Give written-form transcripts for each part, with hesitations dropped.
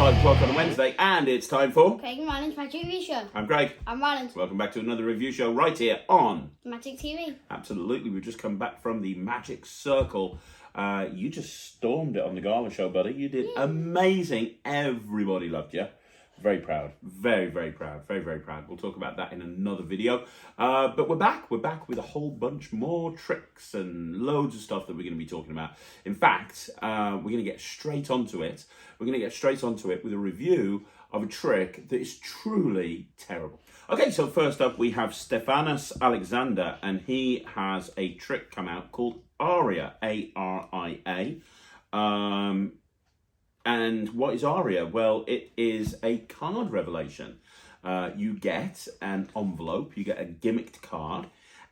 5 o'clock on a Wednesday, and it's time for Craig and Ryland's Magic Review Show. I'm Craig. I'm Ryland. Welcome back to another review show right here on Magic TV. Absolutely. We've just come back from the Magic Circle. You just stormed it on the Gala show, buddy. You did amazing. Everybody loved you. Very proud. Very, very proud. Very, very proud. We'll talk about that in another video. But we're back. We're back with a whole bunch more tricks and loads of stuff that we're going to be talking about. In fact, we're going to get straight onto it. We're going to get straight onto it with a review of a trick that is truly terrible. Okay, so first up we have Stephanus Alexander, and he has a trick come out called Aria, A-R-I-A. And what is Aria? Well, it is a card revelation. You get an envelope, you get a gimmicked card,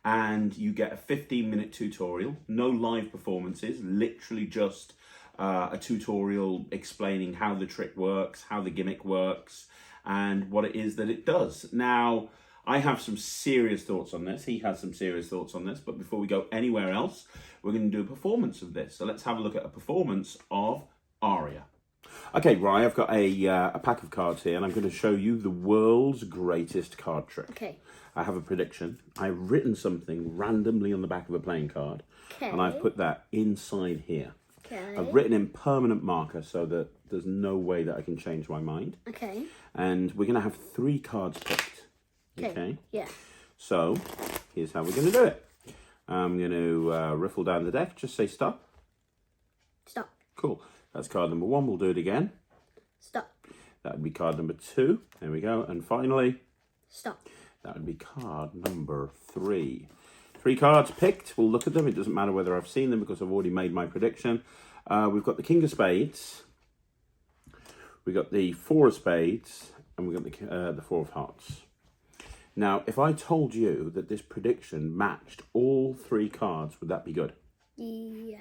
and you get a 15-minute tutorial. No live performances, literally just a tutorial explaining how the trick works, how the gimmick works, and what it is that it does. Now, I have some serious thoughts on this. He has some serious thoughts on this. But before we go anywhere else, we're going to do a performance of this. So let's have a look at a performance of Aria. Okay, Ryan, I've got a pack of cards here, and I'm going to show you the world's greatest card trick. Okay. I have a prediction. I've written something randomly on the back of a playing card, and I've put that inside here. Okay. I've written in permanent marker so that there's no way that I can change my mind. Okay. And we're going to have 3 cards picked. Okay? Yeah. So, here's how we're going to do it. I'm going to riffle down the deck. Just say stop. Stop. Cool. That's card number 1. We'll do it again. Stop. That would be card number 2. There we go. And finally, stop. That would be card number 3. 3 cards picked. We'll look at them. It doesn't matter whether I've seen them because I've already made my prediction. We've got the King of Spades. We've got the 4 of Spades. And we've got the 4 of Hearts. Now, if I told you that this prediction matched all 3 cards, would that be good? Yeah.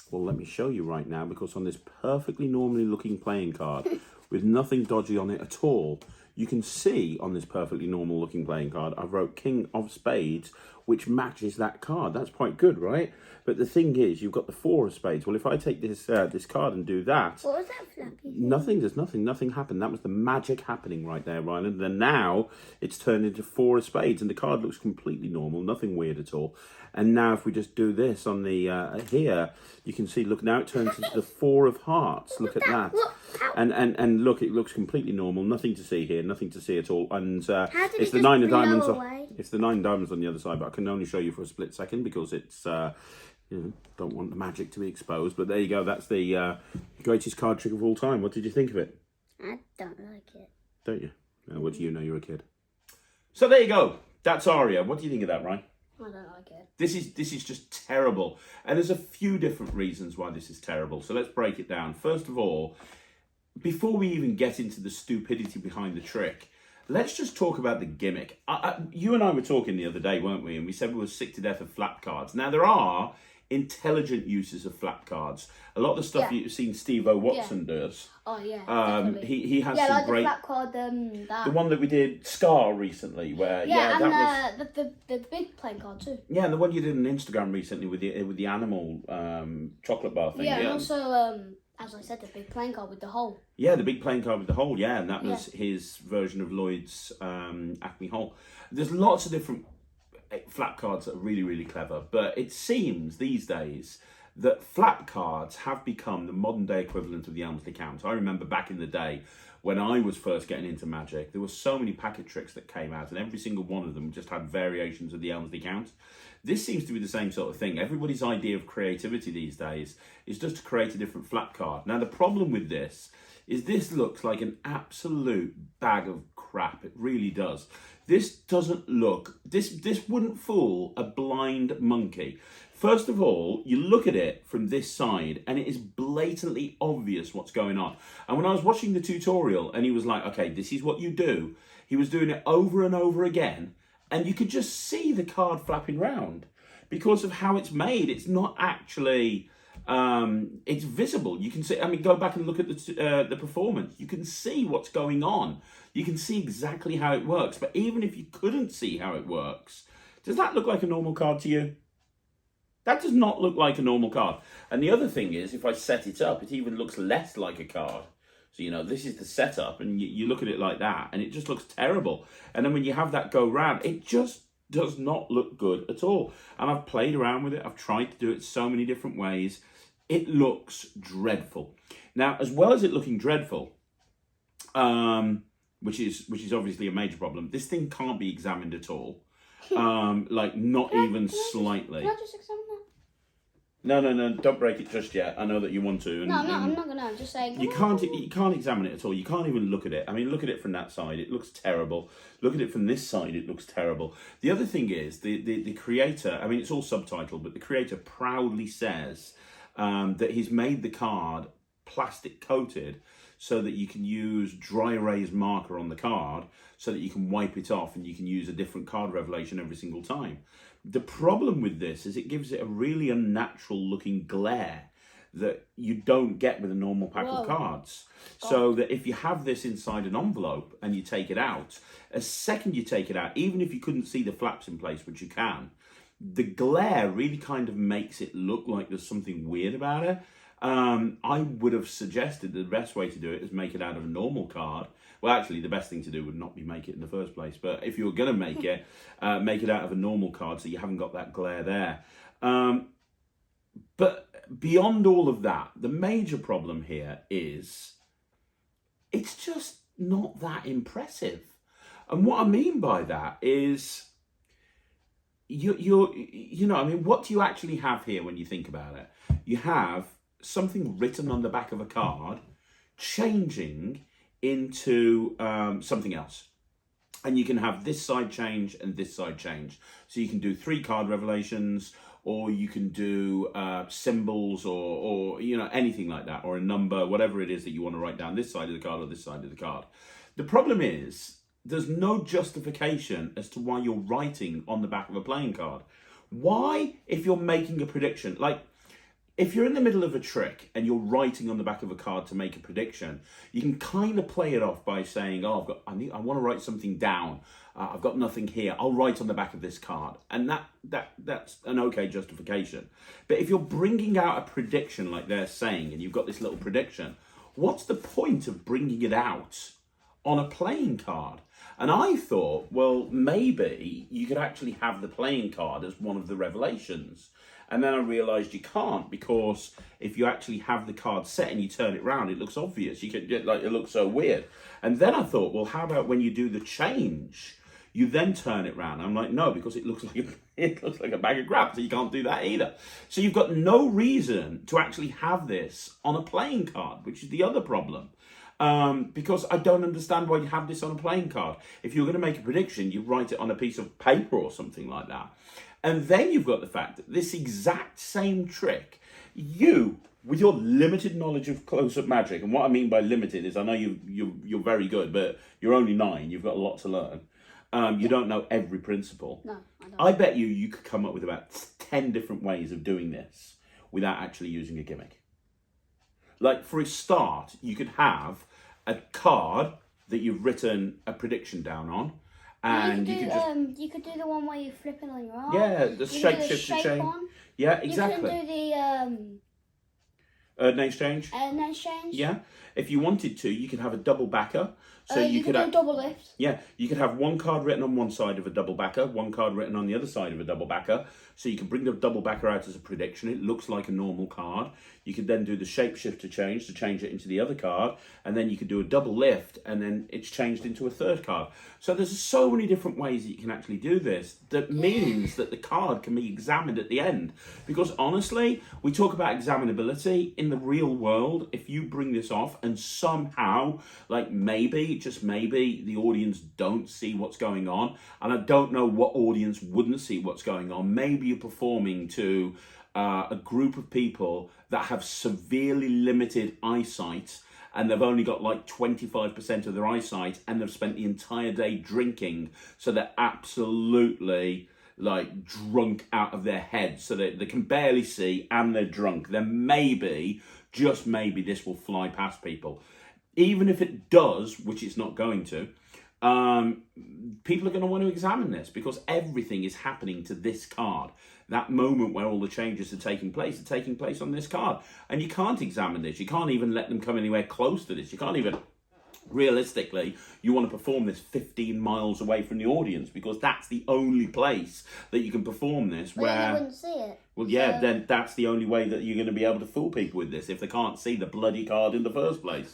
Well, let me show you right now, because on this perfectly normally looking playing card with nothing dodgy on it at all, you can see on this perfectly normal looking playing card, I wrote King of Spades, which matches that card. That's quite good, right? But the thing is, you've got the 4 of Spades. Well, if I take this this card and do that... What was that flappy thing? Nothing happened. That was the magic happening right there, Ryland. And now it's turned into 4 of Spades, and the card looks completely normal, nothing weird at all. And now if we just do this on the here, you can see, look, now it turns into the 4 of Hearts. Look at that. And look, it looks completely normal. Nothing to see here, nothing to see at all. And it's the 9 of diamonds. It's the 9 diamonds on the other side, but I can only show you for a split second because it's you know, don't want the magic to be exposed. But there you go. That's the greatest card trick of all time. What did you think of it? I don't like it. Don't you? What do you know? You're a kid. So there you go. That's Aria. What do you think of that, Ryan? I don't like it. This is just terrible. And there's a few different reasons why this is terrible. So let's break it down. First of all, before we even get into the stupidity behind the trick, let's just talk about the gimmick. You and I were talking the other day, weren't we? And we said we were sick to death of flap cards. Now, there are intelligent uses of flap cards. A lot of the stuff you've seen Steve-O Watson does. Oh, yeah. He has some like great... the flap card, that. The one that we did, Scar, recently, where... the big playing card too. Yeah, and the one you did on Instagram recently with the animal chocolate bar thing. Yeah, and also... as I said, the big playing card with the hole. Yeah, the big playing card with the hole, yeah. And that was his version of Lloyd's Acme hole. There's lots of different flap cards that are really, really clever. But it seems these days that flap cards have become the modern day equivalent of the Elmsley Count. I remember back in the day when I was first getting into Magic, there were so many packet tricks that came out, and every single one of them just had variations of the Elmsley Count. This seems to be the same sort of thing. Everybody's idea of creativity these days is just to create a different flap card. Now, the problem with this is this looks like an absolute bag of crap. It really does. This doesn't look... This wouldn't fool a blind monkey. First of all, you look at it from this side and it is blatantly obvious what's going on. And when I was watching the tutorial and he was like, okay, this is what you do, he was doing it over and over again, and you could just see the card flapping round because of how it's made. It's not actually... it's visible. You can see, I mean, go back and look at the performance. You can see what's going on. You can see exactly how it works. But even if you couldn't see how it works, does that look like a normal card to you? That does not look like a normal card. And the other thing is, if I set it up, it even looks less like a card. So, you know, this is the setup, and you look at it like that, and it just looks terrible. And then when you have that go round, it just does not look good at all. And I've played around with it. I've tried to do it so many different ways. It looks dreadful. Now, as well as it looking dreadful, which is obviously a major problem, this thing can't be examined at all. Like, not even slightly. Can I just examine that? No, don't break it just yet. I know that you want to. And, No, I'm not gonna. I'm just saying. You can't examine it at all. You can't even look at it. I mean, look at it from that side. It looks terrible. Look at it from this side. It looks terrible. The other thing is the creator. I mean, it's all subtitled, but the creator proudly says that he's made the card plastic coated so that you can use dry erase marker on the card so that you can wipe it off and you can use a different card revelation every single time. The problem with this is it gives it a really unnatural looking glare that you don't get with a normal pack of cards. So that if you have this inside an envelope and you take it out, a second you take it out, even if you couldn't see the flaps in place, which you can, the glare really kind of makes it look like there's something weird about it. I would have suggested the best way to do it is make it out of a normal card. Well, actually, the best thing to do would not be make it in the first place. But if you were going to make it out of a normal card so you haven't got that glare there. But beyond all of that, the major problem here is it's just not that impressive. And what I mean by that is you know, I mean, what do you actually have here when you think about it? You have something written on the back of a card changing into something else. And you can have this side change and this side change. So you can do 3 card revelations, or you can do symbols, or you know, anything like that, or a number, whatever it is that you want to write down this side of the card or this side of the card. The problem is there's no justification as to why you're writing on the back of a playing card. Why, if you're making a prediction, like if you're in the middle of a trick and you're writing on the back of a card to make a prediction, you can kind of play it off by saying, oh, I want to write something down. I've got nothing here. I'll write on the back of this card. And that's an okay justification. But if you're bringing out a prediction like they're saying, and you've got this little prediction, what's the point of bringing it out on a playing card? And I thought, well, maybe you could actually have the playing card as one of the revelations. And then I realised you can't, because if you actually have the card set and you turn it round, it looks obvious. You can get, like, it looks so weird. And then I thought, well, how about when you do the change, you then turn it round? I'm like, no, because it looks like a bag of crap, so you can't do that either. So you've got no reason to actually have this on a playing card, which is the other problem. Because I don't understand why you have this on a playing card. If you're going to make a prediction, you write it on a piece of paper or something like that. And then you've got the fact that this exact same trick, you, with your limited knowledge of close-up magic, and what I mean by limited is I know you're very good, but you're only 9, you've got a lot to learn. You don't know every principle. No, I don't. I bet you could come up with about 10 different ways of doing this without actually using a gimmick. Like, for a start, you could have a card that you've written a prediction down on, and you could do the one where you flip it on your arm. Yeah, the shape shift to change. Yeah, exactly. You can do the name change. name change. Yeah, if you wanted to, you could have a double backer. So you could do a double lift. Yeah, you could have one card written on one side of a double backer, one card written on the other side of a double backer. So you can bring the double backer out as a prediction. It looks like a normal card. You could then do the shape shift to change it into the other card. And then you could do a double lift, and then it's changed into a third card. So there's so many different ways that you can actually do this. That means that the card can be examined at the end. Because honestly, we talk about examinability. In the real world, if you bring this off and somehow, like maybe, just maybe, the audience don't see what's going on, and I don't know what audience wouldn't see what's going on. Maybe you're performing to a group of people that have severely limited eyesight, and they've only got like 25% of their eyesight, and they've spent the entire day drinking, so they're absolutely like drunk out of their heads, so they can barely see and they're drunk. Then maybe, just maybe, this will fly past people. Even if it does, which it's not going to, people are going to want to examine this, because everything is happening to this card. that moment where all the changes are taking place on this card. And you can't examine this. You can't even let them come anywhere close to this. You can't even, realistically, you want to perform this 15 miles away from the audience, because that's the only place that you can perform this. Well, where you wouldn't see it. Well, yeah, then that's the only way that you're going to be able to fool people with this, if they can't see the bloody card in the first place.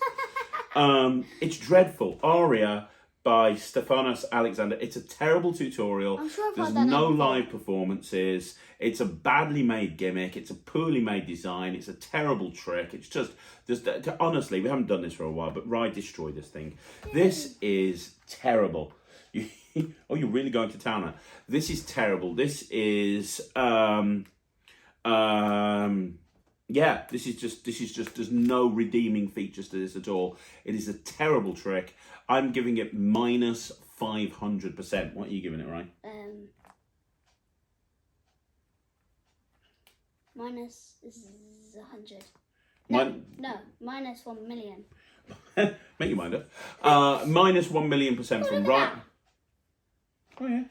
It's dreadful. Aria by Stephanus Alexander. It's a terrible tutorial. I'm sure I've There's had that no before. live performances. It's a badly made gimmick. It's a poorly made design. It's a terrible trick. It's just honestly, we haven't done this for a while, but Rye destroyed this thing. This is terrible. Oh, you're really going to town now. This is terrible. This is yeah, this is just, there's no redeeming features to this at all. It is a terrible trick. I'm giving it minus 500%. What are you giving it, right? Minus 100. Minus 1 million. Make your mind up. Minus 1,000,000% from right. Oh yeah.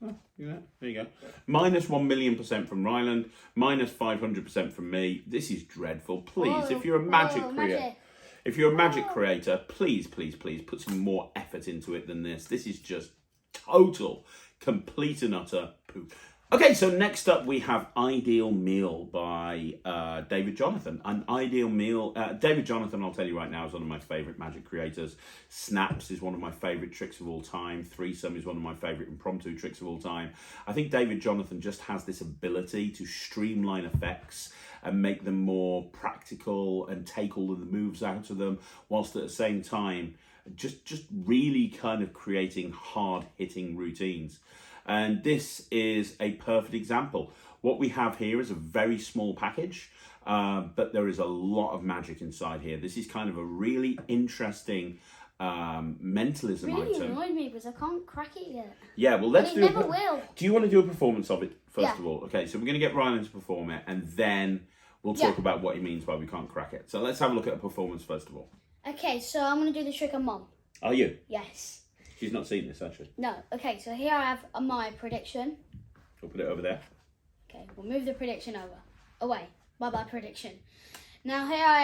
Oh, yeah, there you go. Minus 1,000,000% from Ryland, minus 500% from me. This is dreadful. Please, if you're a magic creator, please put some more effort into it than this. This is just total, complete and utter poop. Okay, so next up we have Ideal Meal by David Jonathan. An Ideal Meal, David Jonathan, I'll tell you right now, is one of my favourite magic creators. Snaps is one of my favourite tricks of all time. Threesome is one of my favourite impromptu tricks of all time. I think David Jonathan just has this ability to streamline effects and make them more practical and take all of the moves out of them, whilst at the same time just really kind of creating hard-hitting routines. And this is a perfect example. What we have here is a very small package, but there is a lot of magic inside here. This is kind of a really interesting mentalism Really item. annoyed me because I can't crack it yet. Yeah, well, let's But do it never will. Do you want to do a performance of it first Yeah. of all? Okay, so we're going to get Ryland to perform it, and then we'll talk about what he means by we can't crack it. So let's have a look at a performance first of all. Okay, so I'm going to do the trick on Mum. Are you? Yes. She's not seen this, has she? No. Okay, so here I have my prediction. We'll put it over there. Okay, we'll move the prediction away. Bye-bye prediction. Now here I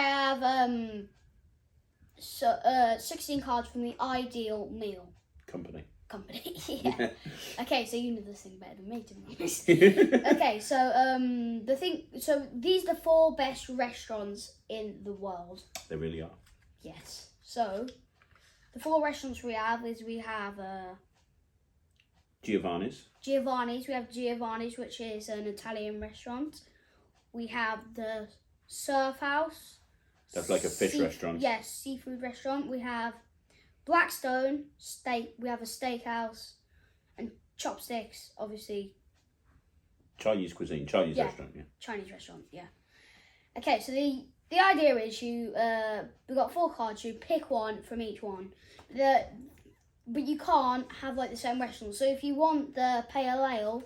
have 16 cards from the Ideal Meal Company. Yeah. Okay, so you know this thing better than me, to be honest. Okay, so these are the 4 best restaurants in the world. They really are. Yes. So the 4 restaurants we have Giovanni's. Giovanni's. We have Giovanni's, which is an Italian restaurant. We have the Surf House. That's like a fish restaurant. Yes, seafood restaurant. We have Blackstone steak. We have a steakhouse and Chopsticks, obviously. Chinese cuisine, Chinese restaurant, yeah. Chinese restaurant, yeah. Okay, so the idea is we've got 4 cards. You pick one from each one. But you can't have like the same restaurant. So if you want the pale ale,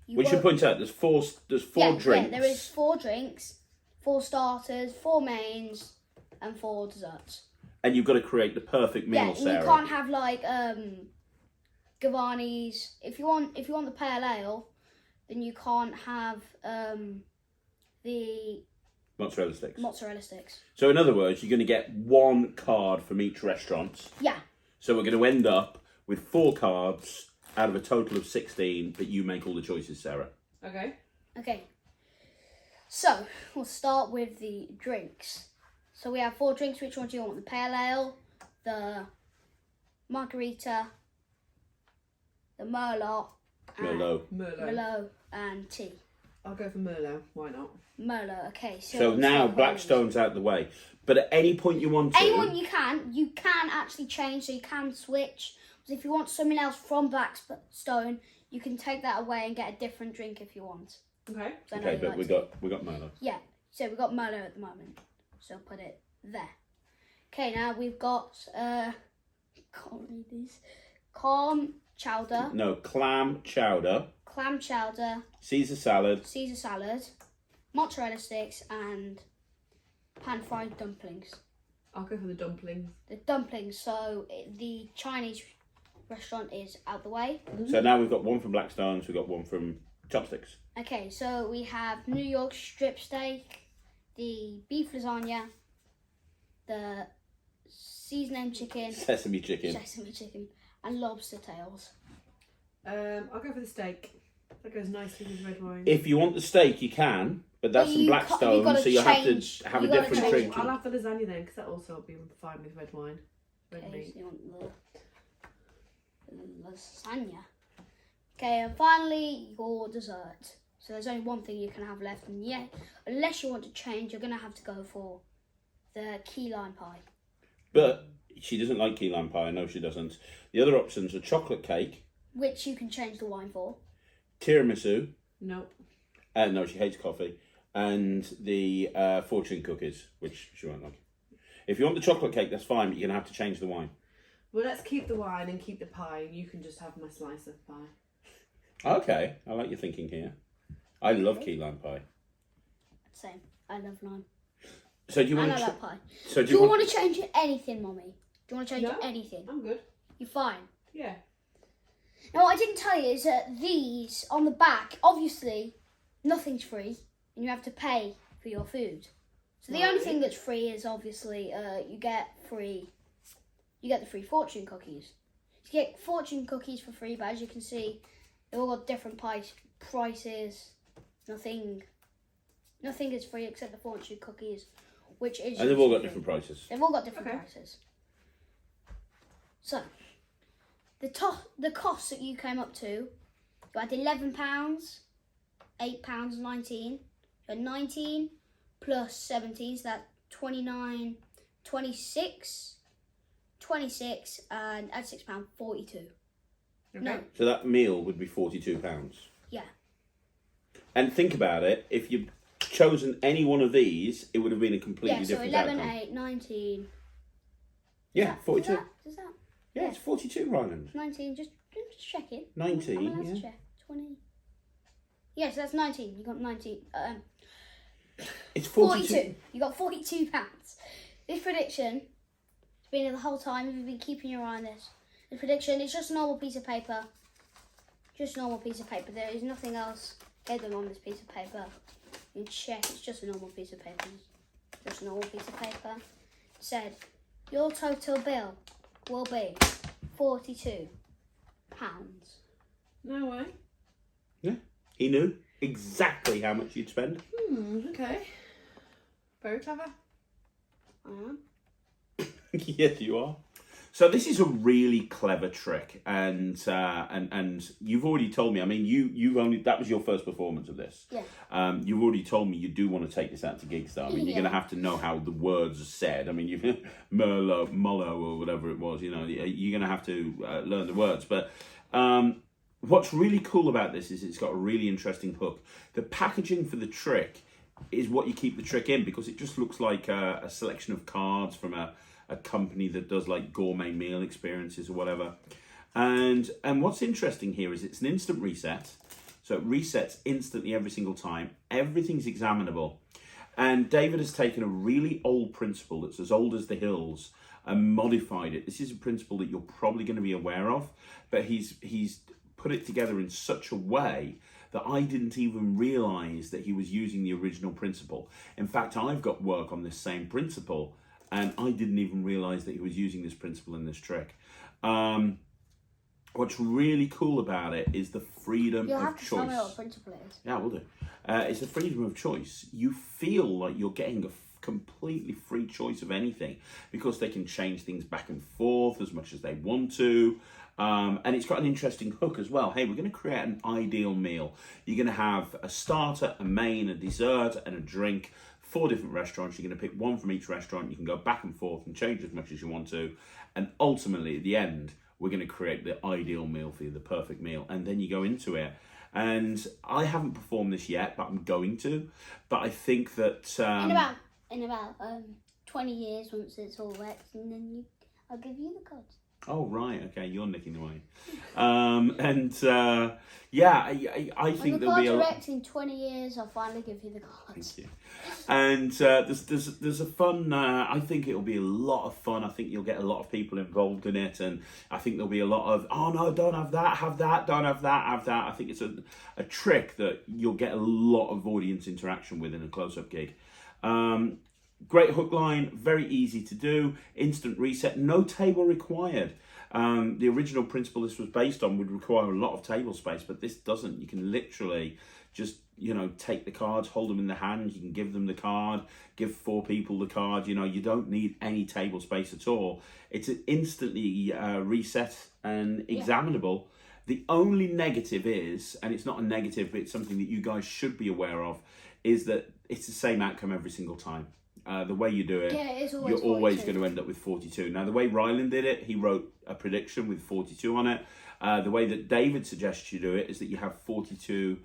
we should point out there's four drinks. Yeah, there is 4 drinks, 4 starters, 4 mains, and 4 desserts. And you've got to create the perfect meal, Yeah, Sarah. and you can't have like Giovanni's. If you want the pale ale, then you can't have the mozzarella sticks. mozzarella sticks. So in other words, you're going to get 1 card from each restaurant. Yeah. So we're going to end up with 4 cards out of a total of 16, but you make all the choices, Sarah. Okay. Okay. So we'll start with the drinks. So we have 4 drinks. Which one do you want? The pale ale, the margarita, the Merlot, Merlot. and tea. I'll go for Merlot. Why not? Merlot. Okay. So now Blackstone's out the way. But at any point you want to... Anyone you can actually change, so you can switch. Because if you want something else from Blackstone, you can take that away and get a different drink if you want. Okay. Okay, but we got Merlot. Yeah, so we've got Merlot at the moment. So put it there. Okay, now we've got, can't read these. Clam chowder. No, clam chowder. Clam chowder. Caesar salad. Caesar salad. Mozzarella sticks and pan-fried dumplings. I'll go for the dumplings. The dumplings, so the Chinese restaurant is out the way. So now we've got 1 from Blackstone's, we've got 1 from Chopsticks. Okay, so we have New York strip steak, the beef lasagna, the seasoned chicken, Sesame chicken. and lobster tails. I'll go for the steak. That goes nicely with red wine. If you want the steak, you can, but that's But in you've Blackstone, gotta so you have change- to have a you've gotta different change- drink. I'll have the lasagna then, because that also will be fine with red wine. Red Okay, meat. so you want the lasagna. Okay, and finally your dessert. So there's only one thing you can have left, and yeah, unless you want to change, you're gonna have to go for the key lime pie. But she doesn't like key lime pie. I know she doesn't. The other options are chocolate cake, Which you can change the wine for. tiramisu. Nope. No, she hates coffee. And the fortune cookies, which she won't like. If you want the chocolate cake, that's fine, but you're going to have to change the wine. Well, let's keep the wine and keep the pie, and you can just have my slice of pie. Okay, I like your thinking here. I love key lime pie. Same. I love lime. So do you And want I to? like pie. So Do you want to change anything, Mummy? Do you want to change No. anything? I'm good. You're fine. Yeah. Now, what I didn't tell you is that these, on the back, obviously, nothing's free, and you have to pay for your food. So the only Right. thing that's free is obviously you get the free fortune cookies. You get fortune cookies for free, but as you can see, they've all got different prices. Nothing is free except the fortune cookies, which is. And they've all got usually different free. prices. They've all got different Okay. prices. So, the cost that you came up to, you had £11, £8.19, so 19 plus 17, so that's 29, 26, and add £6.42. Okay. No, So that meal would be £42. yeah. And think about it. If you'd chosen any one of these, it would have been a completely Yeah, so different 11, outcome. 8, 19. Yeah, 42. Is that Yeah, it's 42, Ryland. 19? Just check it. 19, I'm allowed yeah. to check. 20. Yes, that's 19. You got 19. It's 42. 42. You got £42. This prediction has been here the whole time. If you've been keeping your eye on this. This prediction is just a normal piece of paper. Just a normal piece of paper. There is nothing else hidden on this piece of paper. You can check. It's just a normal piece of paper. Just a normal piece of paper. It said, your total bill will be £42. No way. Yeah, he knew exactly how much you'd spend. Okay. Very clever. I am. Yes, you are. So this is a really clever trick, and you've already told me. I mean, that was your first performance of this. Yeah. You've already told me you do want to take this out to gigs, though. I mean, you're Yeah. going to have to know how the words are said. I mean, you've Merlot or whatever it was. You know, you're going to have to learn the words. But what's really cool about this is it's got a really interesting hook. The packaging for the trick is what you keep the trick in, because it just looks like a selection of cards from a company that does like gourmet meal experiences or whatever. And what's interesting here is it's an instant reset. So it resets instantly every single time. Everything's examinable. And David has taken a really old principle that's as old as the hills and modified it. This is a principle that you're probably going to be aware of, but he's put it together in such a way that I didn't even realise that he was using the original principle. In fact, I've got work on this same principle, and I didn't even realise that he was using this principle in this trick. What's really cool about it is the freedom You'll of have to choice. tell me what the principle is. Yeah, we'll do. It's the freedom of choice. You feel like you're getting a completely free choice of anything, because they can change things back and forth as much as they want to. And it's got an interesting hook as well. Hey, we're going to create an ideal meal. You're going to have a starter, a main, a dessert, and a drink. 4 different restaurants. You're going to pick one from each restaurant. You can go back and forth and change as much as you want to. And ultimately, at the end, we're going to create the ideal meal for you, the perfect meal. And then you go into it. And I haven't performed this yet, but I'm going to. But I think that In about 20 years, once it's all wet, and then I'll give you the cards. Oh, right. Okay, you're nicking the wine. Yeah, I think there'll be a... When the cards are in 20 years, I'll finally give you the cards. Thank you. And there's a fun, I think it'll be a lot of fun. I think you'll get a lot of people involved in it. And I think there'll be a lot of, oh no, don't have that, have that, don't have that, have that. I think it's a trick that you'll get a lot of audience interaction with in a close-up gig. Great hook line, very easy to do, instant reset, no table required. The original principle this was based on would require a lot of table space, but this doesn't. You can literally just, take the cards, hold them in the hand, you can give them the card, give 4 people the card, you don't need any table space at all. It's instantly reset and examinable. The only negative is, and it's not a negative, but it's something that you guys should be aware of, is that it's the same outcome every single time. The way you do it, you're always going to end up with 42. Now, the way Ryland did it, he wrote a prediction with 42 on it. The way that David suggests you do it is that you have 42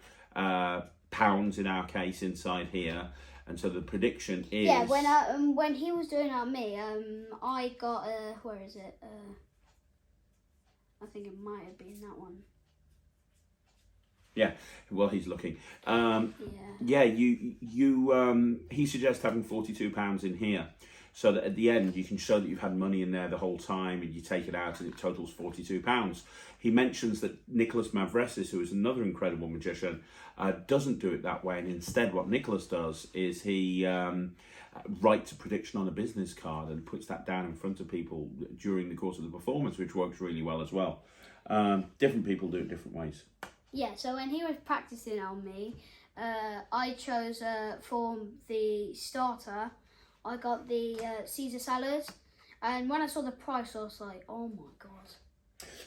pounds in our case inside here, and so the prediction is... Yeah, when he was doing it on me, I got where is it? I think it might have been that one. Yeah, well, he's looking. He suggests having £42 in here, so that at the end you can show that you've had money in there the whole time, and you take it out and it totals £42. He mentions that Nicholas Mavresis, who is another incredible magician, doesn't do it that way, and instead what Nicholas does is he writes a prediction on a business card and puts that down in front of people during the course of the performance, which works really well as well. Different people do it different ways. Yeah, so when he was practicing on me, I chose for the starter, I got the Caesar salad, and when I saw the price, I was like, oh my god.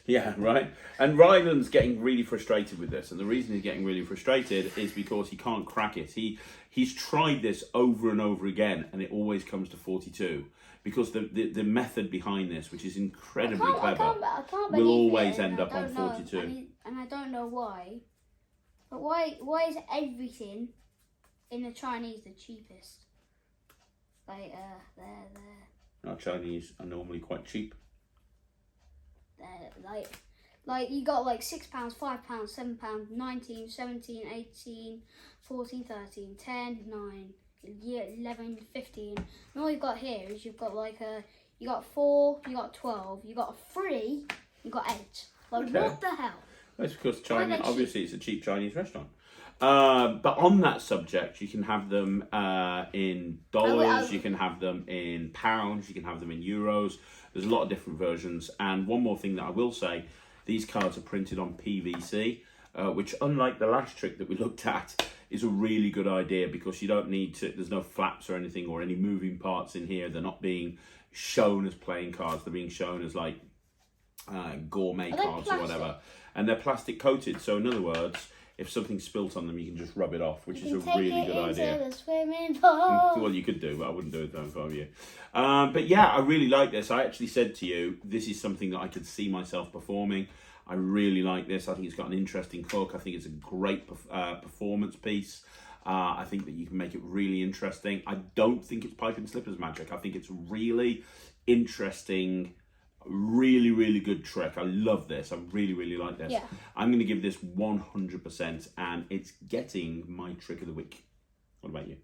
Yeah, right. And Ryland's getting really frustrated with this, and the reason he's getting really frustrated is because he can't crack it. He's tried this over and over again, and it always comes to 42. Because the method behind this, which is incredibly clever, I can't will always it, end up on 42. And I don't know why. But why is everything in the Chinese the cheapest? Like, Our Chinese are normally quite cheap. Like you got like £6, £5, £7, 19, 17, 18, 14, 13, 10, 9, 11, 15. And all you've got here is you've got like you got 4, you got 12, you got 3, you got 8. Like Okay. what the hell? That's because China, obviously, it's a cheap Chinese restaurant. But on that subject, you can have them in dollars, you can have them in pounds, you can have them in euros. There's a lot of different versions. And one more thing that I will say, these cards are printed on PVC, which, unlike the last trick that we looked at, is a really good idea because you don't need to, there's no flaps or anything or any moving parts in here. They're not being shown as playing cards. They're being shown as like gourmet cards or whatever. And they're plastic coated. So in other words, if something's spilt on them, you can just rub it off, which is a really good idea. The swimming pool. Well, you could do, but I wouldn't do it though if I were you. But yeah, I really like this. I actually said to you, this is something that I could see myself performing. I really like this. I think it's got an interesting hook. I think it's a great performance piece. I think that you can make it really interesting. I don't think it's pipe and slippers magic. I think it's really interesting, really, really good trick. I love this. I really, really like this. Yeah. I'm going to give this 100%, and it's getting my trick of the week. What about you?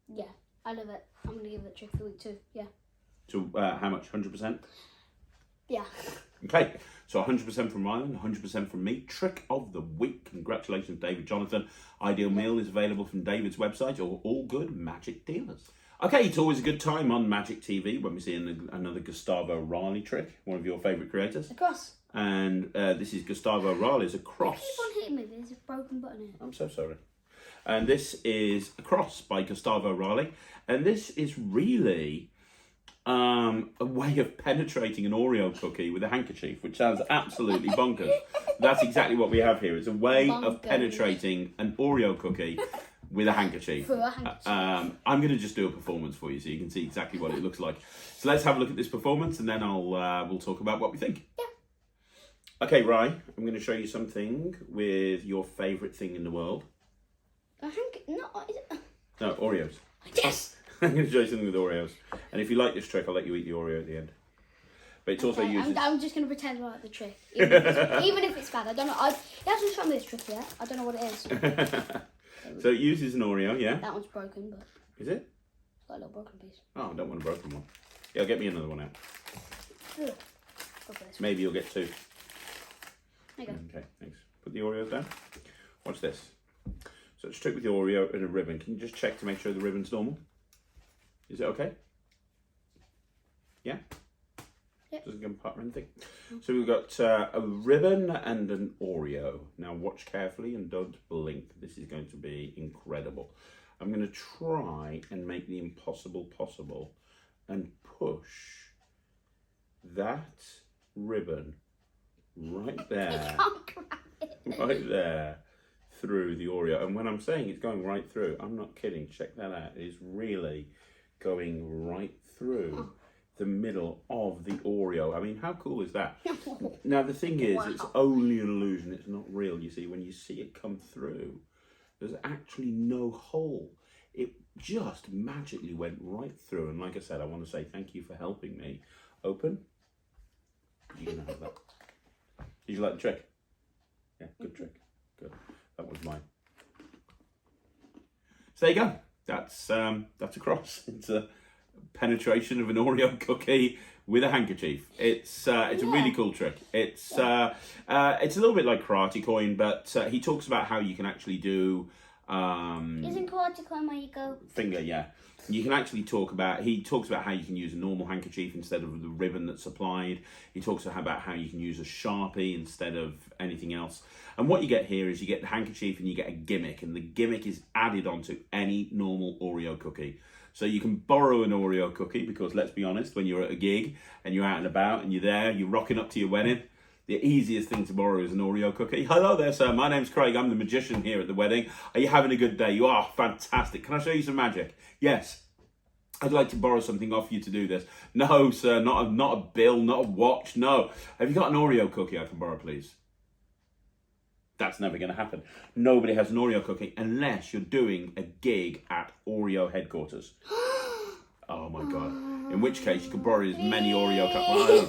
Yeah, I love it. I'm going to give it trick of the week too. Yeah. So how much? 100%? Yeah. Okay, so 100% from Ryland, 100% from me. Trick of the week. Congratulations, David Jonathan. Ideal Meal is available from David's website or all good magic dealers. Okay, it's always a good time on Magic TV when we see another Gustavo Raley trick, one of your favourite creators. A cross. And this is Gustavo Raley's A Cross. Keep on hitting me, there's a broken button here. I'm so sorry. And this is A Cross by Gustavo Raley. And this is really a way of penetrating an Oreo cookie with a handkerchief, which sounds absolutely bonkers. That's exactly what we have here. It's a way of penetrating an Oreo cookie with a handkerchief. Through a handkerchief. I'm going to just do a performance for you so you can see exactly what it looks like. So let's have a look at this performance and then we'll talk about what we think. Yeah. Okay, Rye, I'm going to show you something with your favourite thing in the world. A handkerchief? No, Oreos. Yes! I'm going to show you something with Oreos. And if you like this trick, I'll let you eat the Oreo at the end. but it's also uses... I'm just going to pretend I like the trick. Even if it's bad. I don't know. He hasn't shown me this trick yet. I don't know what it is. So it uses an Oreo, yeah? That one's broken, but... Is it? It's got a little broken piece. Oh, I don't want a broken one. Yeah, get me another one out. Ugh. Go for this one. Maybe you'll get 2. There you go. Okay, thanks. Put the Oreos down. Watch this. So it's a trick with the Oreo and a ribbon. Can you just check to make sure the ribbon's normal? Is it okay? Yeah? Yep. Doesn't come apart or anything. So we've got a ribbon and an Oreo. Now watch carefully and don't blink. This is going to be incredible. I'm going to try and make the impossible possible and push that ribbon right there, right there, through the Oreo. And when I'm saying it's going right through, I'm not kidding. Check that out. It is really going right through the middle of the Oreo. I mean, how cool is that? Now, the thing is, it's only an illusion. It's not real. You see, when you see it come through, there's actually no hole. It just magically went right through. And like I said, I want to say thank you for helping me. Open. You can have that. Did you like the trick? Yeah, good trick. Good. That was mine. So there you go. That's across. It's a penetration of an Oreo cookie with a handkerchief. It's a really cool trick. It's a little bit like Karate Coin, but he talks about how you can actually do. Isn't Karate Coin where you go? Finger, yeah. You can actually he talks about how you can use a normal handkerchief instead of the ribbon that's applied. He talks about how you can use a Sharpie instead of anything else. And what you get here is you get the handkerchief and you get a gimmick, and the gimmick is added onto any normal Oreo cookie. So you can borrow an Oreo cookie because, let's be honest, when you're at a gig and you're out and about and you're there, you're rocking up to your wedding, the easiest thing to borrow is an Oreo cookie. Hello there, sir. My name's Craig. I'm the magician here at the wedding. Are you having a good day? You are fantastic. Can I show you some magic? Yes. I'd like to borrow something off you to do this. No, sir. Not a bill, not a watch. No. Have you got an Oreo cookie I can borrow, please? That's never going to happen. Nobody has an Oreo cookie unless you're doing a gig at Oreo headquarters. Oh my God. In which case you can borrow as many Oreo cookies.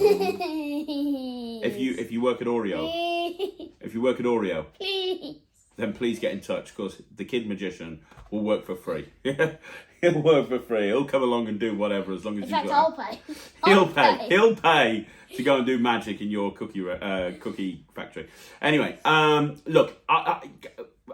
If you work at Oreo, Please. then please get in touch because the kid magician will work for free. He'll work for free. He'll come along and do whatever as long as In you've fact, got. I'll pay. He'll pay to go and do magic in your cookie factory. Anyway, look, I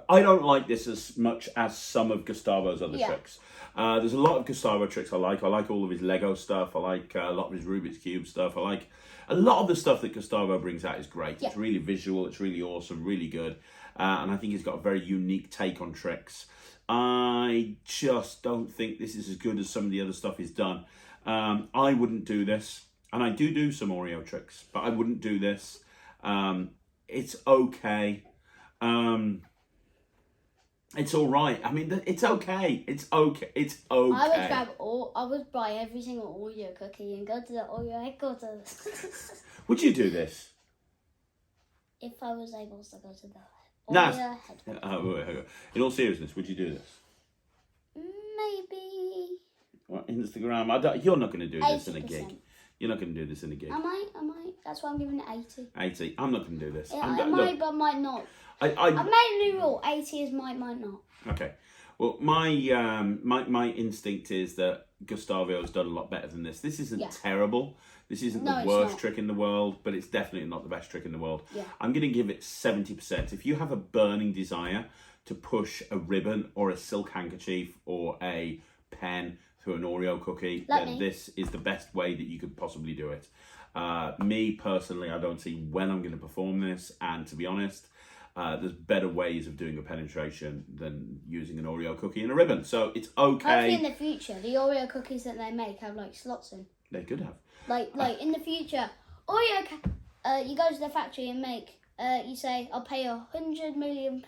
don't like this as much as some of Gustavo's other tricks. There's a lot of Gustavo tricks I like. I like all of his Lego stuff. I like a lot of his Rubik's Cube stuff. I like a lot of the stuff that Gustavo brings out is great. Yeah. It's really visual. It's really awesome. Really good. And I think he's got a very unique take on tricks. I just don't think this is as good as some of the other stuff he's done. I wouldn't do this. And I do some Oreo tricks, but I wouldn't do this. It's okay. It's all right. I mean, it's okay. It's okay. It's okay. I would buy every single Oreo cookie and go to the Oreo headquarters. Would you do this? If I was able to go to the Oreo headquarters. In all seriousness, would you do this? Maybe. What, Instagram? You're not going to do this in a 80%. gig. You're not going to do this in a gig. I might. That's why I'm giving it 80. 80. I'm not going to do this. Yeah, I might, but I might not. I've made a new rule. 80 is might not. Okay. Well, my instinct is that Gustavo has done a lot better than this. This isn't terrible. This isn't the worst trick in the world, but it's definitely not the best trick in the world. Yeah. I'm going to give it 70%. If you have a burning desire to push a ribbon or a silk handkerchief or a pen through an Oreo cookie, then this is the best way that you could possibly do it. Me, personally, I don't see when I'm going to perform this, and to be honest, there's better ways of doing a penetration than using an Oreo cookie and a ribbon. So it's okay. Hopefully in the future, the Oreo cookies that they make have like slots in. They could have. Like in the future, Oreo, you go to the factory and make, you say, I'll pay you £100 million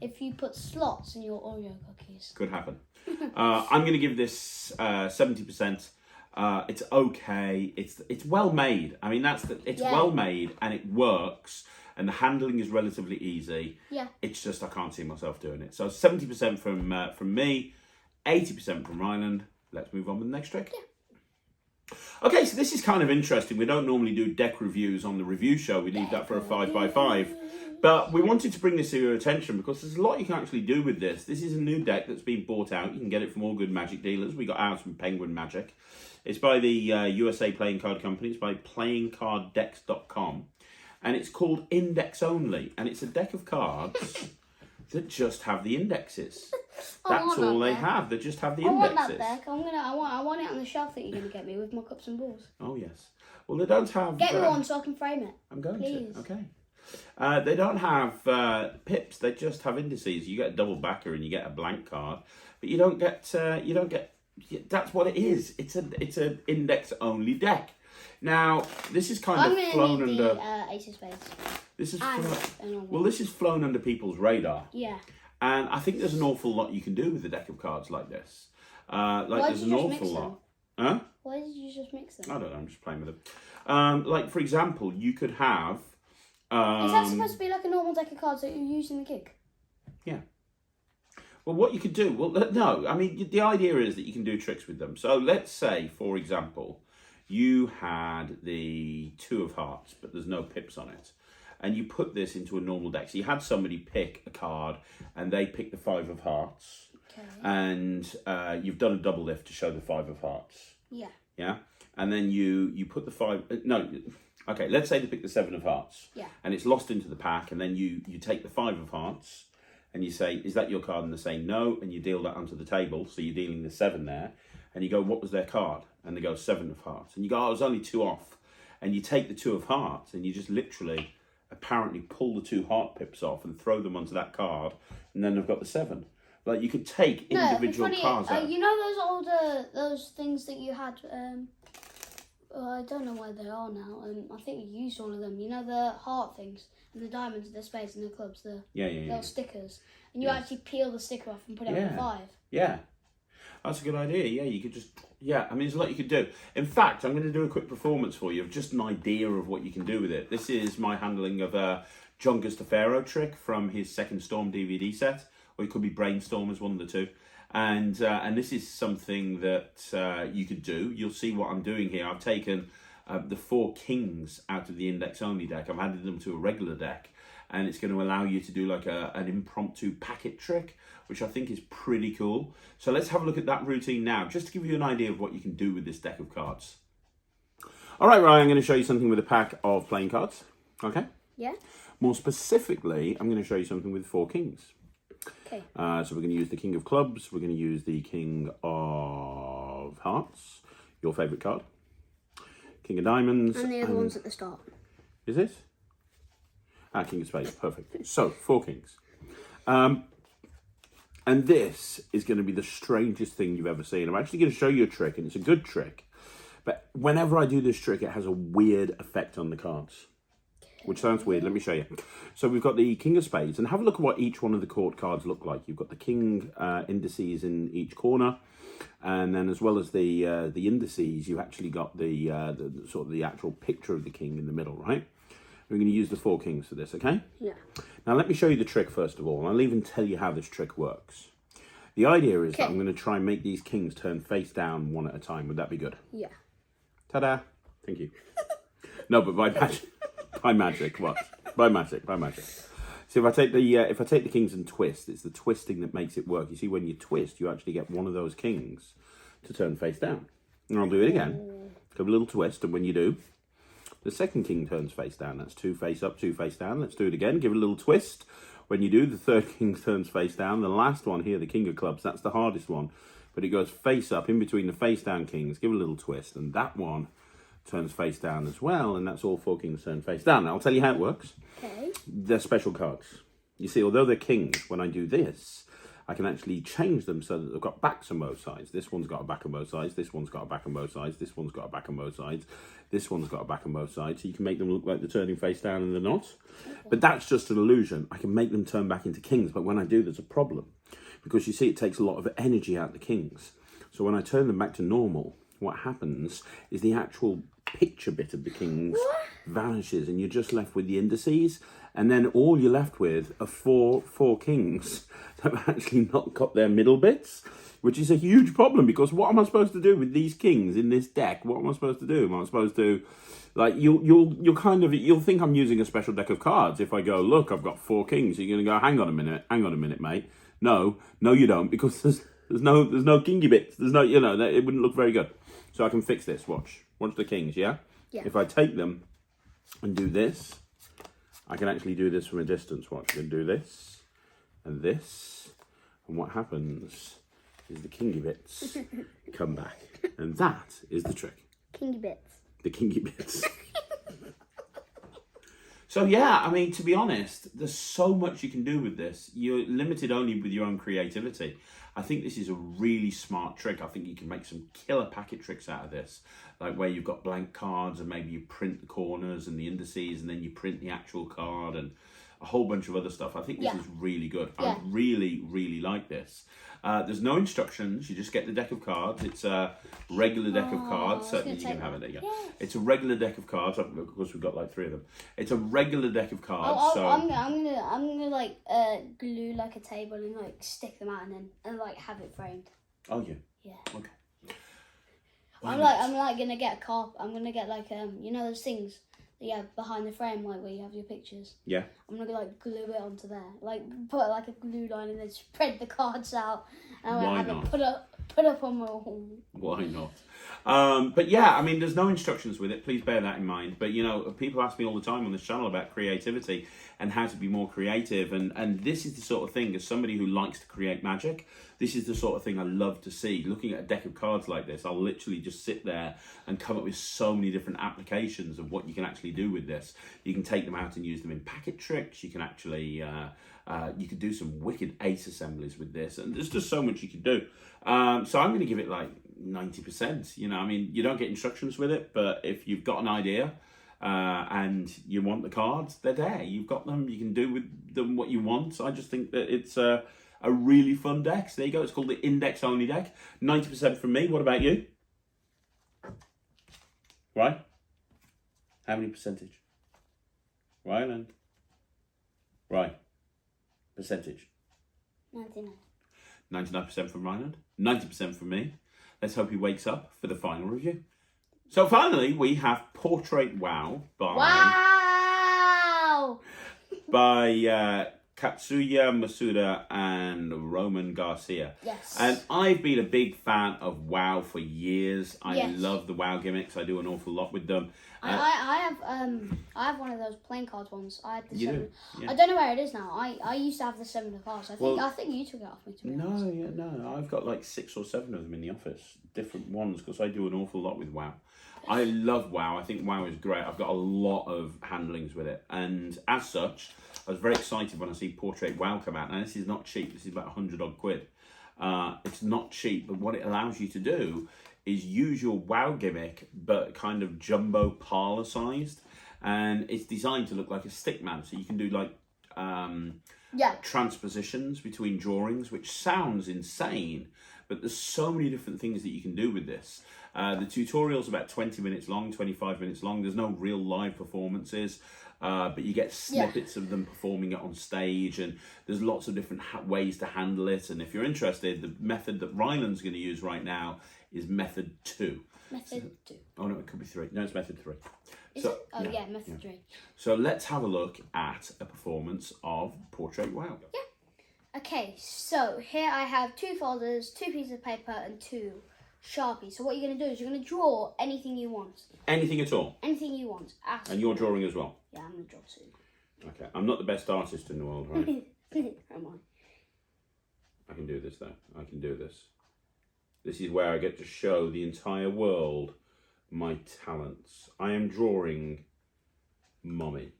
if you put slots in your Oreo cookies. Could happen. I'm going to give this 70%. It's okay. It's well made. I mean, it's well made and it works. And the handling is relatively easy. Yeah. It's just I can't see myself doing it. So 70% from me, 80% from Ryland. Let's move on with the next trick. Yeah. Okay, so this is kind of interesting. We don't normally do deck reviews on the review show. We leave that for a 5x5. But we wanted to bring this to your attention because there's a lot you can actually do with this. This is a new deck that's been bought out. You can get it from all good Magic dealers. We got ours from Penguin Magic. It's by the USA Playing Card Company. It's by playingcarddex.com. And it's called Index Only. And it's a deck of cards that just have the indexes. That's all they have. They just have the indexes. I want that deck. I want it on the shelf that you're going to get me with my cups and balls. Oh, yes. Well, they don't have... Get me one so I can frame it. I'm going Please. to. Okay. They don't have pips. They just have indices. You get a double backer and you get a blank card, but you don't get. That's what it is. It's an index only deck. Now this is kind of flown under. Ace of Spades. This is this is flown under people's radar. Yeah. And I think there's an awful lot you can do with a deck of cards like this. There's an awful lot. Huh? Why did you just mix them? I don't know. I'm just playing with them. Like for example, you could have. Is that supposed to be like a normal deck of cards that you use in the gig? Yeah. Well, what you could do... Well, no. I mean, the idea is that you can do tricks with them. So let's say, for example, you had the 2 of hearts, but there's no pips on it. And you put this into a normal deck. So you had somebody pick a card, and they picked the 5 of hearts. Okay. And you've done a double lift to show the 5 of hearts. Yeah. Yeah? And then you put the 5... No... Okay, let's say they pick the 7 of hearts. Yeah. And it's lost into the pack, and then you take the 5 of hearts, and you say, is that your card? And they say no, and you deal that onto the table, so you're dealing the 7 there, and you go, what was their card? And they go, 7 of hearts. And you go, oh, I was only 2 off. And you take the 2 of hearts, and you just literally, apparently pull the 2 heart pips off and throw them onto that card, and then they've got the 7. Like, you could take individual cards out. You know those things that you had... I don't know where they are now. I think you used one of them. You know the heart things and the diamonds, the spades and the clubs, the little stickers. And you actually peel the sticker off and put it on the 5. Yeah, that's a good idea. Yeah, you could just... Yeah, I mean, there's a lot you could do. In fact, I'm going to do a quick performance for you of just an idea of what you can do with it. This is my handling of a John Gustavo trick from his Second Storm DVD set. Or it could be Brainstorm as one of the two. And this is something that you could do. You'll see what I'm doing here. I've taken the 4 kings out of the index only deck. I've added them to a regular deck, and it's going to allow you to do like an impromptu packet trick, which I think is pretty cool. So let's have a look at that routine now, just to give you an idea of what you can do with this deck of cards. All right, Ryan, I'm going to show you something with a pack of playing cards. Okay? Yeah. More specifically, I'm going to show you something with 4 kings. Okay. So we're going to use the King of Clubs. We're going to use the King of Hearts, your favourite card. King of Diamonds. And the other one's at the start. Is it? King of Spades. Perfect. So, 4 kings. And this is going to be the strangest thing you've ever seen. I'm actually going to show you a trick, and it's a good trick. But whenever I do this trick, it has a weird effect on the cards. Which sounds weird. Let me show you. So we've got the King of Spades, and have a look at what each one of the court cards look like. You've got the King indices in each corner, and then as well as the indices, you've actually got the sort of the actual picture of the king in the middle, right? We're going to use the 4 kings for this, okay? Yeah. Now let me show you the trick first of all, and I'll even tell you how this trick works. The idea is that I'm going to try and make these kings turn face down one at a time. Would that be good? Yeah. Ta-da! Thank you. No, but by magic. By magic, what? By magic. So if I take the kings and twist, it's the twisting that makes it work. You see, when you twist, you actually get one of those kings to turn face down. And I'll do it again. Give a little twist, and when you do, the second king turns face down. That's 2 face up, 2 face down. Let's do it again. Give it a little twist. When you do, the third king turns face down. The last one here, the King of Clubs, that's the hardest one. But it goes face up in between the face down kings. Give it a little twist, and that one turns face down as well, and that's all 4 kings turn face down. Now, I'll tell you how it works. Okay. They're special cards. You see, although they're kings, when I do this, I can actually change them so that they've got backs on both sides. This one's got a back on both sides, this one's got a back on both sides, this one's got a back on both sides, this one's got a back on both sides, so you can make them look like they're turning face down and they're not. Okay. But that's just an illusion. I can make them turn back into kings, but when I do, there's a problem. Because you see, it takes a lot of energy out of the kings. So when I turn them back to normal, what happens is the actual picture bit of the kings vanishes, and you're just left with the indices, and then all you're left with are four kings that have actually not got their middle bits, which is a huge problem, because what am I supposed to do with these kings in this deck? What am I supposed to do? Am I supposed to, like, you'll think I'm using a special deck of cards if I go, look, I've got 4 kings. You're going to go, hang on a minute, mate. No, you don't, because there's no kingy bits. There's no, it wouldn't look very good. So I can fix this. Watch the kings, yeah? Yeah. If I take them and do this, I can actually do this from a distance. Watch, I can do this and this, and what happens is the kingy bits come back, and that is the trick. Kingy bits. The kingy bits. So yeah, I mean, to be honest, there's so much you can do with this. You're limited only with your own creativity. I think this is a really smart trick. I think you can make some killer packet tricks out of this, like where you've got blank cards and maybe you print the corners and the indices, and then you print the actual card and a whole bunch of other stuff. I think this is really good. Yeah. I really, really like this. There's no instructions. You just get the deck of cards. It's a regular deck of cards. Certainly you can have it. There you go. Yes. It's a regular deck of cards. Of course, we've got like 3 of them. It's a regular deck of cards. I'm gonna like glue like a table and like stick them out and like have it framed. Oh yeah. Yeah. Okay. I'm gonna get a carp. I'm gonna get like those things that you have behind the frame, like where you have your pictures. Yeah. I'm gonna like glue it onto there, like put like a glue line and then spread the cards out, and Why have not? it put up on my wall. Why not? But yeah, I mean, there's no instructions with it. Please bear that in mind. But people ask me all the time on this channel about creativity and how to be more creative. And this is the sort of thing, as somebody who likes to create magic, this is the sort of thing I love to see. Looking at a deck of cards like this, I'll literally just sit there and come up with so many different applications of what you can actually do with this. You can take them out and use them in packet tricks. You can actually, you could do some wicked ace assemblies with this. And there's just so much you can do. So I'm going to give it like 90%. I mean, you don't get instructions with it, but if you've got an idea and you want the cards, they're there. You've got them. You can do with them what you want. I just think that it's a really fun deck. So there you go. It's called the Index Only deck. 90% from me. What about you? Right? How many percentage? Ryland? Right. Percentage? 99. 99% from Ryland. 90% from me. Let's hope he wakes up for the final review. So finally, we have Portrait Wow by Katsuya, Masuda, and Roman Garcia. Yes. And I've been a big fan of WoW for years. I love the WoW gimmicks. I do an awful lot with them. I have one of those playing cards ones. I had the You 7. do? Yeah. I don't know where it is now. I used to have the 7 of cards. I think you took it off me, to be honest. No. I've got like 6 or 7 of them in the office. Different ones, because I do an awful lot with WoW. I love WoW. I think WoW is great. I've got a lot of handlings with it. And as such, I was very excited when I see Portrait WoW come out. Now, this is not cheap. This is about 100 odd quid. It's not cheap, but what it allows you to do is use your WoW gimmick, but kind of jumbo parlor sized. And it's designed to look like a stick man. So you can do like transpositions between drawings, which sounds insane, but there's so many different things that you can do with this. The tutorial's about 20 minutes long, 25 minutes long. There's no real live performances, but you get snippets of them performing it on stage, and there's lots of different ways to handle it. And if you're interested, the method that Ryland's going to use right now is method 2. Method 2. Oh no, it could be 3. No, it's method 3. Method 3. So let's have a look at a performance of Portrait WoW. Yeah. Okay, so here I have 2 folders, 2 pieces of paper, and 2 Sharpies. So what you're going to do is you're going to draw anything you want. Anything at all? Anything you want. And you're drawing as well? Yeah, I'm going to draw soon. Okay, I'm not the best artist in the world, right? Come on. I can do this though. I can do this. This is where I get to show the entire world my talents. I am drawing Mommy.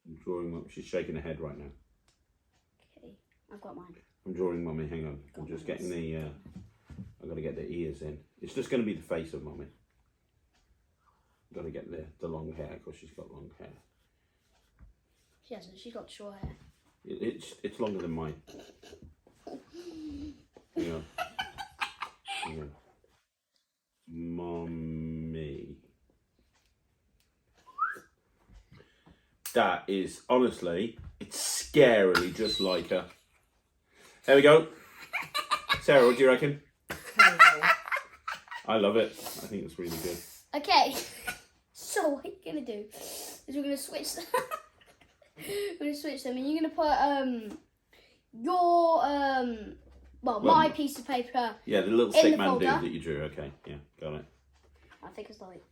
I'm drawing Mommy. She's shaking her head right now. Okay, I've got mine. I'm drawing Mommy. Hang on. I'm just getting the... I've got to get the ears in. It's just going to be the face of Mommy. I've got to get the long hair, because she's got long hair. She hasn't. She's got short hair. It's longer than mine. Hang on. Hang on. Mommy. That is, honestly, it's scarily just like her. There we go. Sarah, what do you reckon? I love it. I think it's really good. Okay. So what you're going to do is we're going to switch them. We're going to switch them, and you're going to put your, my piece of paper. Yeah, the little stick man dude that you drew. Okay, yeah, got it. I think it's like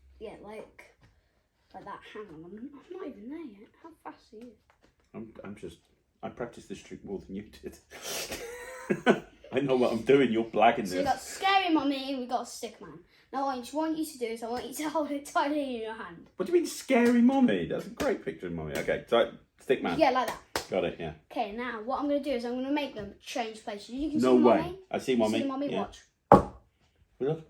that. Hang on, I'm not even there yet. How fast are you? I practiced this trick more than you did. I know what I'm doing, you're blagging So this. we've got Scary Mummy and we've got Stick Man. Now what I just want you to do is I want you to hold it tightly in your hand. What do you mean scary mummy? That's a great picture of mummy. Okay, so stick man. Yeah, like that. Got it, yeah. Okay, now what I'm going to do is I'm going to make them change places. You can No see way. Mummy. I see mummy. See Mummy, yeah. watch. Look.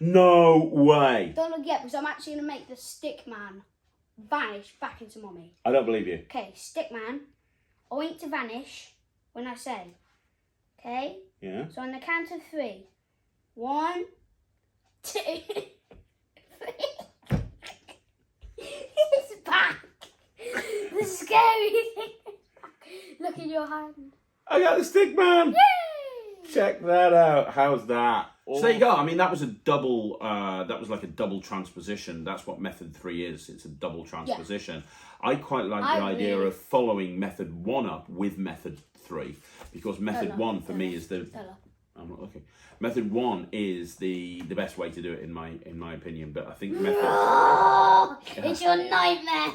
No way. Don't look yet because I'm actually going to make the Stick Man vanish back into Mummy. I don't believe you. Okay, Stick Man, I want you to vanish when I say. Okay? Yeah. So on the count of 3. 1, 2, 3. It's back. The scary thing. Look in your hand. I got the stick man. Yay! Check that out. How's that? So there you go. I mean, that was a double. That was like a double transposition. That's what method 3 is. It's a double transposition. Yeah. I quite like the idea of following method 1 up with method 3 because method 1 for me is the. I'm not looking. Method 1 is the best way to do it in my opinion. But I think method. It's your nightmare.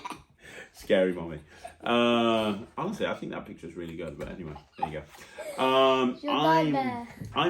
Scary mommy. Honestly, I think that picture is really good. But anyway, there you go. I'm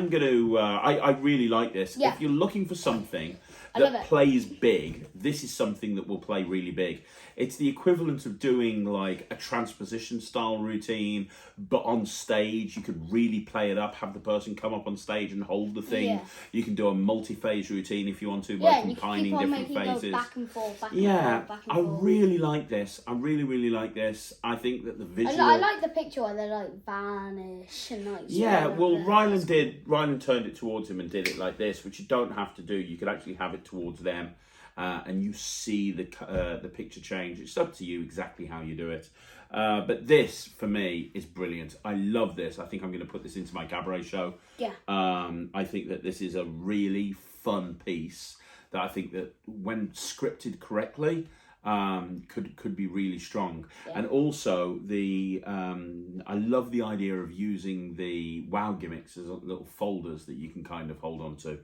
gonna. I really like this. Yeah. If you're looking for something that plays big, this is something that will play really big. It's the equivalent of doing like a transposition style routine, but on stage you could really play it up. Have the person come up on stage and hold the thing. Yeah. You can do a multi-phase routine if you want to by combining different phases. Go back and forth, back and forth. I really like this. I really like this. I think that the visual. I like the picture where they like vanish and like. Yeah, well, Ryland turned it towards him and did it like this, which you don't have to do. You could actually have it towards them. And you see the picture change. It's up to you exactly how you do it. But this, for me, is brilliant. I love this. I think I'm going to put this into my cabaret show. Yeah. I think that this is a really fun piece that I think that when scripted correctly, could be really strong. Yeah. And also I love the idea of using the wow gimmicks as little folders that you can kind of hold on to.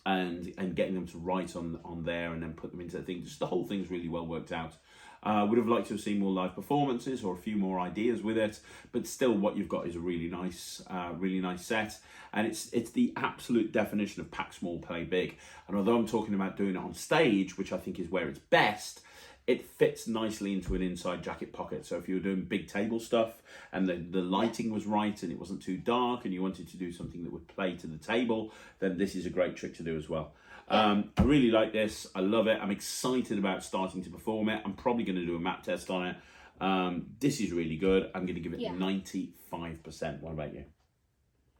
And getting them to write on there and then put them into the thing. Just the whole thing's really well worked out. Would have liked to have seen more live performances or a few more ideas with it, but still what you've got is a really nice set. And it's the absolute definition of pack small, play big. And although I'm talking about doing it on stage, which I think is where it's best, it fits nicely into an inside jacket pocket. So if you were doing big table stuff and the lighting was right and it wasn't too dark and you wanted to do something that would play to the table, then this is a great trick to do as well. I really like this. I love it. I'm excited about starting to perform it. I'm probably going to do a map test on it. This is really good. I'm going to give it 95%. What about you?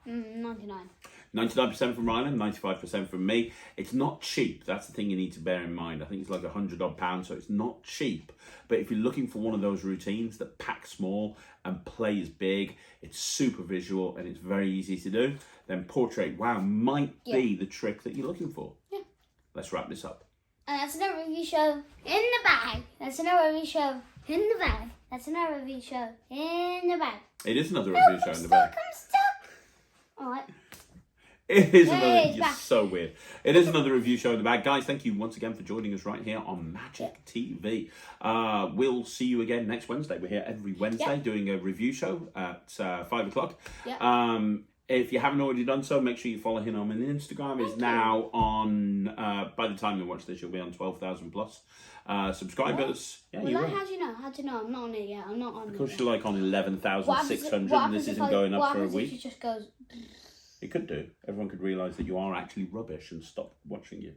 99. 99% from Ryland, 95% from me. It's not cheap. That's the thing you need to bear in mind. I think it's like £100 odd, so it's not cheap. But if you're looking for one of those routines that packs small and plays big, it's super visual and it's very easy to do, then Portrait Wow might be the trick that you're looking for. Yeah. Let's wrap this up. And that's another review show in the bag. That's another review show in the bag. That's another review show in the bag. It is another review show in the bag. I'm stuck. All right. It is another. It's so weird. It is another review show in the bag, guys. Thank you once again for joining us right here on Magic TV. We'll see you again next Wednesday. We're here every Wednesday doing a review show at 5 o'clock. If you haven't already done so, make sure you follow him on Instagram. It's now on. By the time you watch this, you'll be on 12,000 plus subscribers. Yeah, how do you know? How do you know? I'm not on it yet. I'm not on it. Because you're like on 11,600, and this isn't going up for a week. It just goes. It could do. Everyone could realise that you are actually rubbish and stop watching you.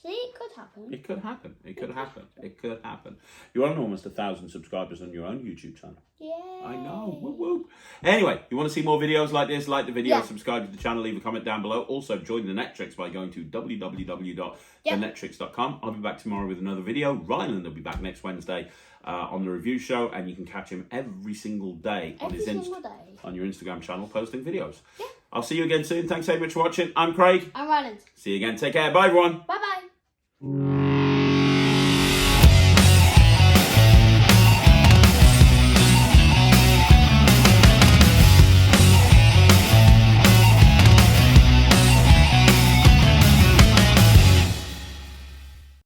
See, it could happen. It could happen. It could happen. It could happen. You're on almost 1,000 subscribers on your own YouTube channel. Yeah. I know. Whoop, whoop. Anyway, you want to see more videos like this? Like the video, Yeah. subscribe to the channel, leave a comment down below. Also, join the Netrix by going to www.thenetrix.com. I'll be back tomorrow with another video. Ryland will be back next Wednesday on the review show, and you can catch him every single day on Every his single day. on your Instagram channel posting videos. Yeah. I'll see you again soon. Thanks so much for watching. I'm Craig. I'm Ryland. See you again. Take care. Bye, everyone. Bye bye.